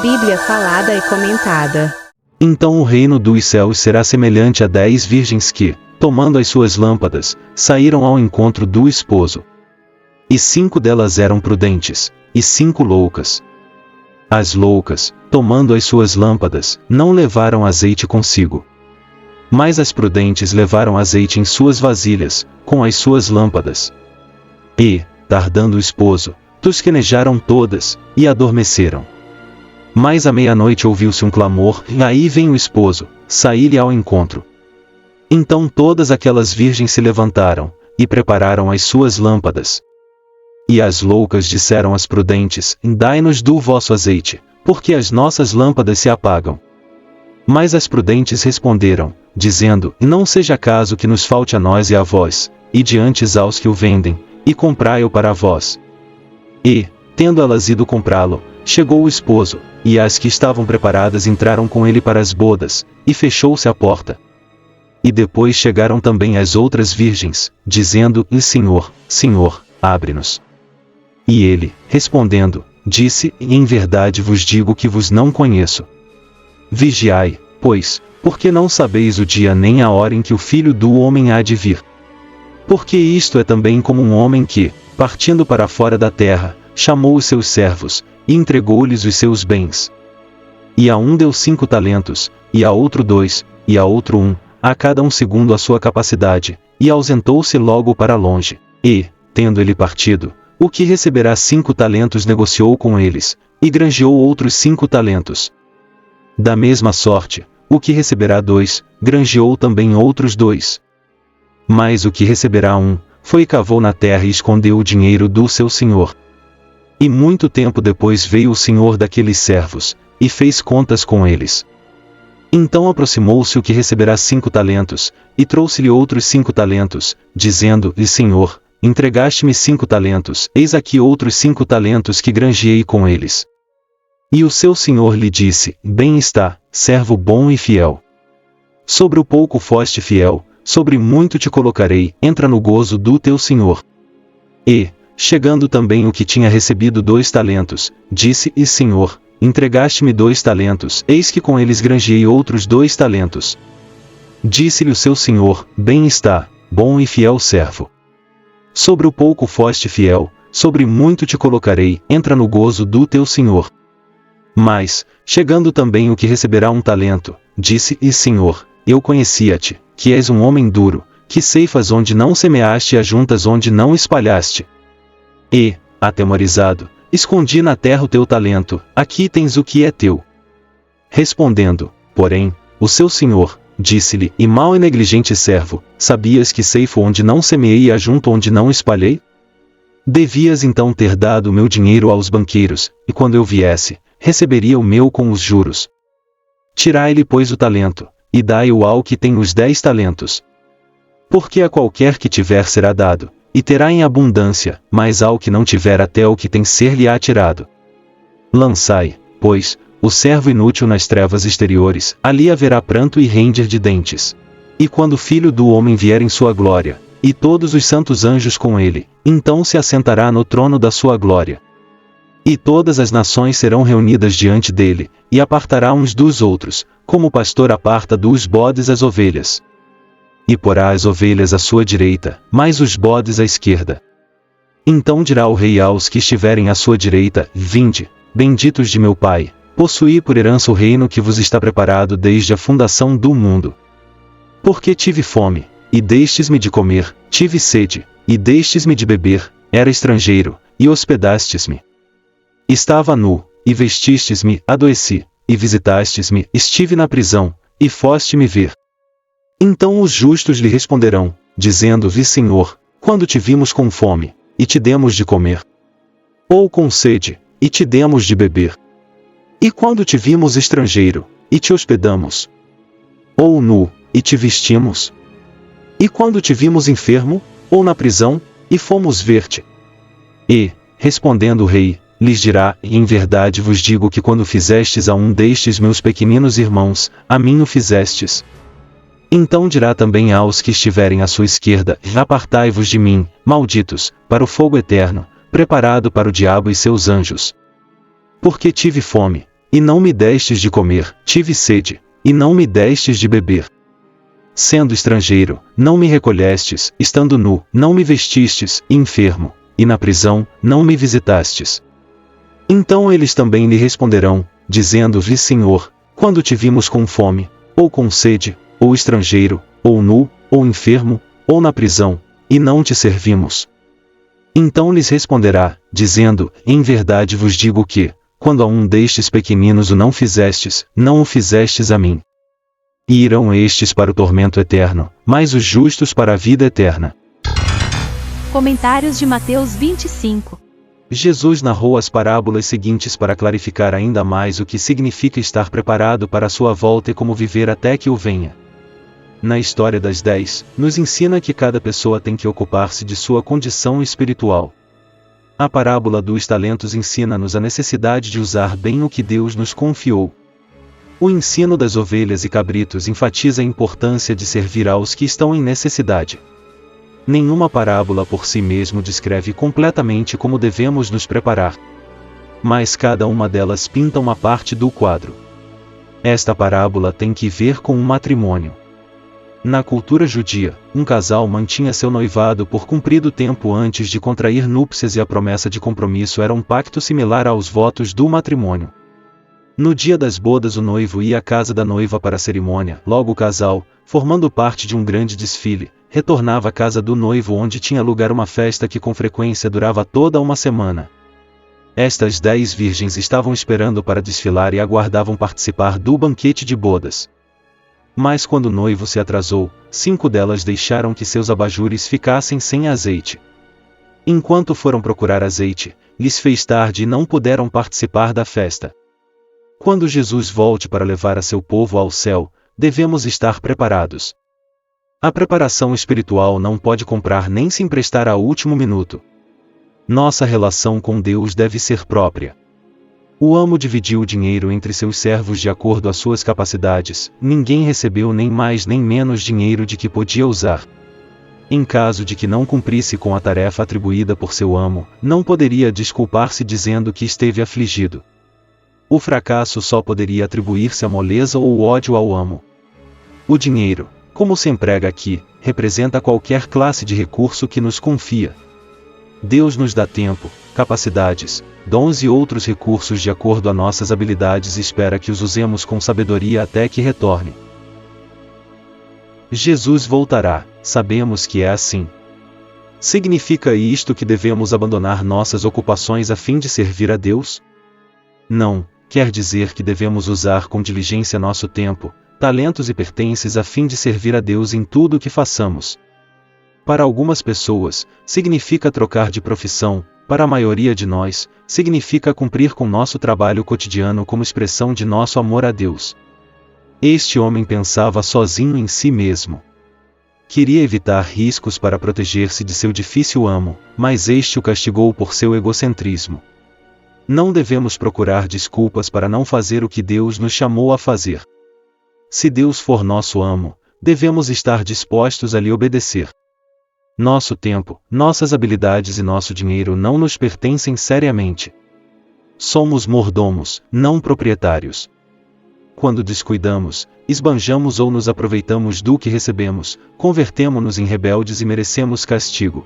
Bíblia falada e comentada. Então o reino dos céus será semelhante a 10 virgens que, tomando as suas lâmpadas, saíram ao encontro do esposo. E 5 delas eram prudentes, e 5 loucas. As loucas, tomando as suas lâmpadas, não levaram azeite consigo. Mas as prudentes levaram azeite em suas vasilhas, com as suas lâmpadas. E, tardando o esposo, tosquenejaram todas, e adormeceram. Mas à meia-noite ouviu-se um clamor, e aí vem o esposo, saí-lhe ao encontro. Então todas aquelas virgens se levantaram, e prepararam as suas lâmpadas. E as loucas disseram às prudentes: dai-nos do vosso azeite, porque as nossas lâmpadas se apagam. Mas as prudentes responderam, dizendo: não seja caso que nos falte a nós e a vós, e diante aos que o vendem, e comprai-o para vós. E, tendo elas ido comprá-lo, chegou o esposo, e as que estavam preparadas entraram com ele para as bodas, e fechou-se a porta. E depois chegaram também as outras virgens, dizendo: Senhor, Senhor, abre-nos. E ele, respondendo, disse: em verdade vos digo que vos não conheço. Vigiai, pois, porque não sabeis o dia nem a hora em que o Filho do Homem há de vir. Porque isto é também como um homem que, partindo para fora da terra, chamou os seus servos, e entregou-lhes os seus bens. E a um deu 5 talentos, e a outro 2, e a outro 1, a cada um segundo a sua capacidade, e ausentou-se logo para longe. E, tendo ele partido, o que receberá 5 talentos negociou com eles, e granjeou outros 5 talentos. Da mesma sorte, o que receberá 2, granjeou também outros 2. Mas o que receberá 1, foi e cavou na terra e escondeu o dinheiro do seu senhor. E muito tempo depois veio o senhor daqueles servos, e fez contas com eles. Então aproximou-se o que receberá 5 talentos, e trouxe-lhe outros 5 talentos, dizendo: Senhor, entregaste-me 5 talentos, eis aqui outros 5 talentos que granjeei com eles. E o seu senhor lhe disse: bem está, servo bom e fiel. Sobre o pouco foste fiel, sobre muito te colocarei, entra no gozo do teu senhor. E, chegando também o que tinha recebido 2 talentos, disse: Senhor, entregaste-me 2 talentos, eis que com eles granjeei outros 2 talentos. Disse-lhe o seu senhor: bem está, bom e fiel servo. Sobre o pouco foste fiel, sobre muito te colocarei, entra no gozo do teu senhor. Mas, chegando também o que receberá 1 talento, disse: Senhor, eu conhecia-te, que és um homem duro, que ceifas onde não semeaste e ajuntas onde não espalhaste. E, atemorizado, escondi na terra o teu talento, aqui tens o que é teu. Respondendo, porém, o seu senhor, disse-lhe: e mau e negligente servo, sabias que ceifo onde não semeei e ajunto onde não espalhei? Devias então ter dado o meu dinheiro aos banqueiros, e quando eu viesse, receberia o meu com os juros. Tirai-lhe pois o talento, e dai-o ao que tem os 10 talentos. Porque a qualquer que tiver será dado, e terá em abundância, mas ao que não tiver até o que tem ser-lhe-á tirado. Lançai, pois, o servo inútil nas trevas exteriores, ali haverá pranto e ranger de dentes. E quando o Filho do Homem vier em sua glória, e todos os santos anjos com ele, então se assentará no trono da sua glória. E todas as nações serão reunidas diante dele, e apartará uns dos outros, como o pastor aparta dos bodes as ovelhas. E porá as ovelhas à sua direita, mas os bodes à esquerda. Então dirá o rei aos que estiverem à sua direita: vinde, benditos de meu Pai, possuí por herança o reino que vos está preparado desde a fundação do mundo. Porque tive fome, e destes-me de comer, tive sede, e destes-me de beber, era estrangeiro, e hospedastes-me. Estava nu, e vestistes-me, adoeci, e visitastes-me, estive na prisão, e foste-me ver. Então os justos lhe responderão, dizendo: vi, Senhor, quando te vimos com fome, e te demos de comer. Ou com sede, e te demos de beber. E quando te vimos estrangeiro, e te hospedamos. Ou nu, e te vestimos. E quando te vimos enfermo, ou na prisão, e fomos ver-te. E, respondendo o rei, lhes dirá: em verdade vos digo que quando fizestes a um destes meus pequeninos irmãos, a mim o fizestes. Então dirá também aos que estiverem à sua esquerda: apartai-vos de mim, malditos, para o fogo eterno, preparado para o diabo e seus anjos. Porque tive fome, e não me destes de comer, tive sede, e não me destes de beber. Sendo estrangeiro, não me recolhestes, estando nu, não me vestistes, e enfermo, e na prisão, não me visitastes. Então eles também lhe responderão, dizendo-lhe: Senhor, quando te vimos com fome, ou com sede, ou estrangeiro, ou nu, ou enfermo, ou na prisão, e não te servimos? Então lhes responderá, dizendo: Em verdade vos digo que, quando a um destes pequeninos o não fizestes, não o fizestes a mim. E irão estes para o tormento eterno, mas os justos para a vida eterna. Comentários de Mateus 25. Jesus narrou as parábolas seguintes para clarificar ainda mais o que significa estar preparado para a sua volta e como viver até que o venha. Na história das 10, nos ensina que cada pessoa tem que ocupar-se de sua condição espiritual. A parábola dos talentos ensina-nos a necessidade de usar bem o que Deus nos confiou. O ensino das ovelhas e cabritos enfatiza a importância de servir aos que estão em necessidade. Nenhuma parábola por si mesmo descreve completamente como devemos nos preparar. Mas cada uma delas pinta uma parte do quadro. Esta parábola tem que ver com um matrimônio. Na cultura judia, um casal mantinha seu noivado por cumprido tempo antes de contrair núpcias e a promessa de compromisso era um pacto similar aos votos do matrimônio. No dia das bodas o noivo ia à casa da noiva para a cerimônia, logo o casal, formando parte de um grande desfile, retornava à casa do noivo onde tinha lugar uma festa que com frequência durava toda uma semana. Estas 10 virgens estavam esperando para desfilar e aguardavam participar do banquete de bodas. Mas quando o noivo se atrasou, 5 delas deixaram que seus abajures ficassem sem azeite. Enquanto foram procurar azeite, lhes fez tarde e não puderam participar da festa. Quando Jesus volte para levar a seu povo ao céu, devemos estar preparados. A preparação espiritual não pode comprar nem se emprestar a último minuto. Nossa relação com Deus deve ser própria. O amo dividiu o dinheiro entre seus servos de acordo às suas capacidades, ninguém recebeu nem mais nem menos dinheiro de que podia usar. Em caso de que não cumprisse com a tarefa atribuída por seu amo, não poderia desculpar-se dizendo que esteve afligido. O fracasso só poderia atribuir-se à moleza ou ódio ao amo. O dinheiro, como se emprega aqui, representa qualquer classe de recurso que nos confia. Deus nos dá tempo, capacidades, dons e outros recursos de acordo a nossas habilidades e espera que os usemos com sabedoria até que retorne. Jesus voltará, sabemos que é assim. Significa isto que devemos abandonar nossas ocupações a fim de servir a Deus? Não, quer dizer que devemos usar com diligência nosso tempo, talentos e pertences a fim de servir a Deus em tudo o que façamos. Para algumas pessoas, significa trocar de profissão, para a maioria de nós, significa cumprir com nosso trabalho cotidiano como expressão de nosso amor a Deus. Este homem pensava sozinho em si mesmo. Queria evitar riscos para proteger-se de seu difícil amo, mas este o castigou por seu egocentrismo. Não devemos procurar desculpas para não fazer o que Deus nos chamou a fazer. Se Deus for nosso amo, devemos estar dispostos a lhe obedecer. Nosso tempo, nossas habilidades e nosso dinheiro não nos pertencem seriamente. Somos mordomos, não proprietários. Quando descuidamos, esbanjamos ou nos aproveitamos do que recebemos, convertemo-nos em rebeldes e merecemos castigo.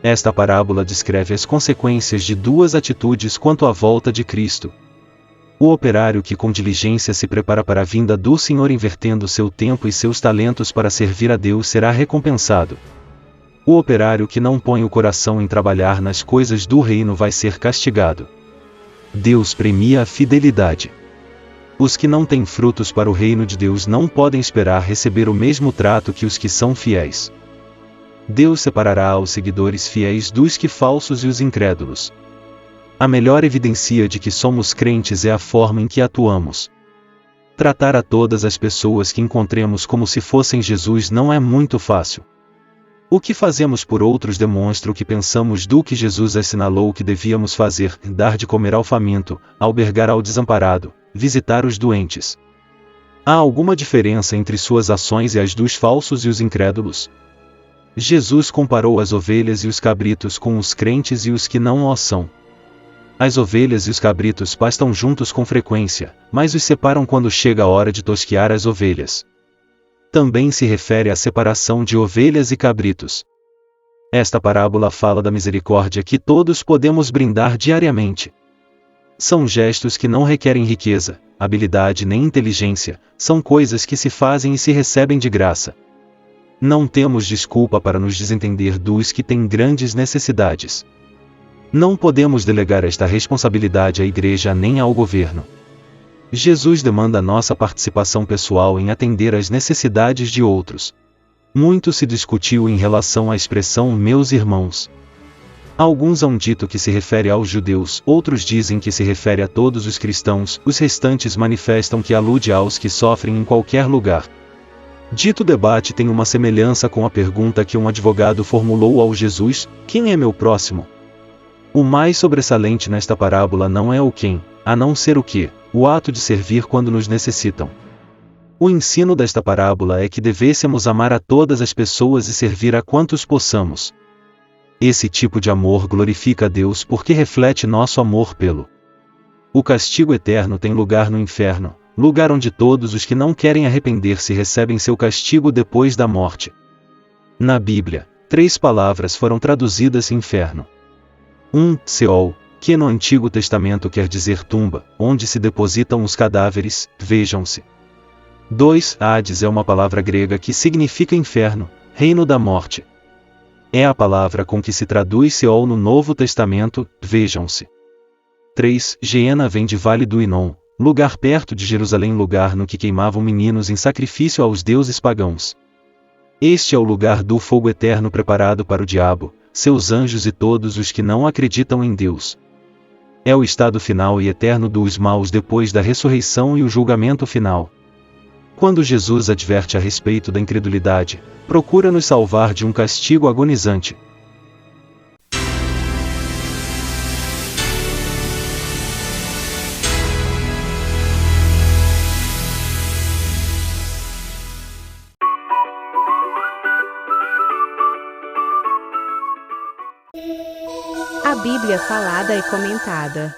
Esta parábola descreve as consequências de 2 atitudes quanto à volta de Cristo. O operário que com diligência se prepara para a vinda do Senhor invertendo seu tempo e seus talentos para servir a Deus será recompensado. O operário que não põe o coração em trabalhar nas coisas do reino vai ser castigado. Deus premia a fidelidade. Os que não têm frutos para o reino de Deus não podem esperar receber o mesmo trato que os que são fiéis. Deus separará os seguidores fiéis dos que falsos e os incrédulos. A melhor evidência de que somos crentes é a forma em que atuamos. Tratar a todas as pessoas que encontremos como se fossem Jesus não é muito fácil. O que fazemos por outros demonstra o que pensamos do que Jesus assinalou que devíamos fazer: dar de comer ao faminto, albergar ao desamparado, visitar os doentes. Há alguma diferença entre suas ações e as dos falsos e os incrédulos? Jesus comparou as ovelhas e os cabritos com os crentes e os que não o são. As ovelhas e os cabritos pastam juntos com frequência, mas os separam quando chega a hora de tosquiar as ovelhas. Também se refere à separação de ovelhas e cabritos. Esta parábola fala da misericórdia que todos podemos brindar diariamente. São gestos que não requerem riqueza, habilidade nem inteligência, são coisas que se fazem e se recebem de graça. Não temos desculpa para nos desentender dos que têm grandes necessidades. Não podemos delegar esta responsabilidade à igreja nem ao governo. Jesus demanda nossa participação pessoal em atender às necessidades de outros. Muito se discutiu em relação à expressão meus irmãos. Alguns hão dito que se refere aos judeus, outros dizem que se refere a todos os cristãos, os restantes manifestam que alude aos que sofrem em qualquer lugar. Dito debate tem uma semelhança com a pergunta que um advogado formulou ao Jesus: quem é meu próximo? O mais sobressalente nesta parábola não é o quem, a não ser o que, o ato de servir quando nos necessitam. O ensino desta parábola é que devêssemos amar a todas as pessoas e servir a quantos possamos. Esse tipo de amor glorifica a Deus porque reflete nosso amor pelo. O castigo eterno tem lugar no inferno, lugar onde todos os que não querem arrepender-se recebem seu castigo depois da morte. Na Bíblia, 3 palavras foram traduzidas inferno. 1. Seol, que no Antigo Testamento quer dizer tumba, onde se depositam os cadáveres, vejam-se. 2. Hades é uma palavra grega que significa inferno, reino da morte. É a palavra com que se traduz Seol no Novo Testamento, vejam-se. 3. Geena vem de Vale do Inom, lugar perto de Jerusalém, lugar no que queimavam meninos em sacrifício aos deuses pagãos. Este é o lugar do fogo eterno preparado para o diabo, seus anjos e todos os que não acreditam em Deus. É o estado final e eterno dos maus depois da ressurreição e o julgamento final. Quando Jesus adverte a respeito da incredulidade, procura nos salvar de um castigo agonizante. A Bíblia falada e comentada.